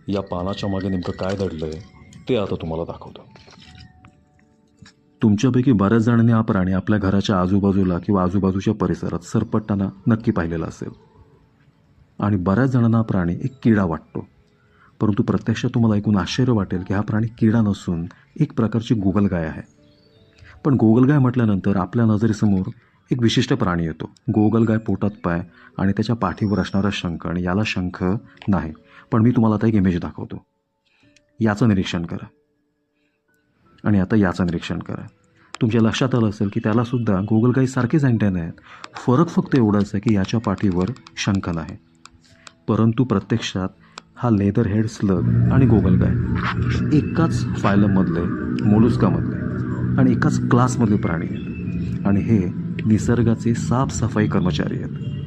या पानाच्या मागे नेमकं काय दडलंय ते आता तुम्हाला दाखवतो. तुमच्यापैकी बऱ्याच जणांनी हा प्राणी आपल्या घराच्या आजूबाजूला किंवा आजूबाजूच्या परिसरात सरपटताना नक्की पाहिलेला असेल. आणि बऱ्याच जणांना हा प्राणी एक किडा वाटतो. परंतु प्रत्यक्षात तुम्हाला ऐकून आश्चर्य वाटेल की हा प्राणी किडा नसून एक प्रकारची गोगलगाय आहे. पण गोगलगाय म्हटल्यानंतर आपल्या नजरेसमोर एक विशिष्ट प्राणी येतो. गोगलगाय पोटात पाय आणि त्याच्या पाठीवर असणारा शंख, आणि याला शंख नाही. पण मी तुम्हाला आता एक इमेज दाखवतो. याचं निरीक्षण करा आणि आता याचं निरीक्षण करा. तुमच्या लक्षात आलं असेल की त्यालासुद्धा गोगलगाईसारखेच अँटेना आहेत. फरक फक्त एवढाच आहे की याच्या पाठीवर शंख नाही. परंतु प्रत्यक्षात हा लेदर हेड स्लग आणि गोगलगाय एकाच फायलममधले, मोलुस्कामधले आणि एकाच क्लासमधले प्राणी आहेत. आणि हे निसर्गाचे साफसफाई कर्मचारी आहेत.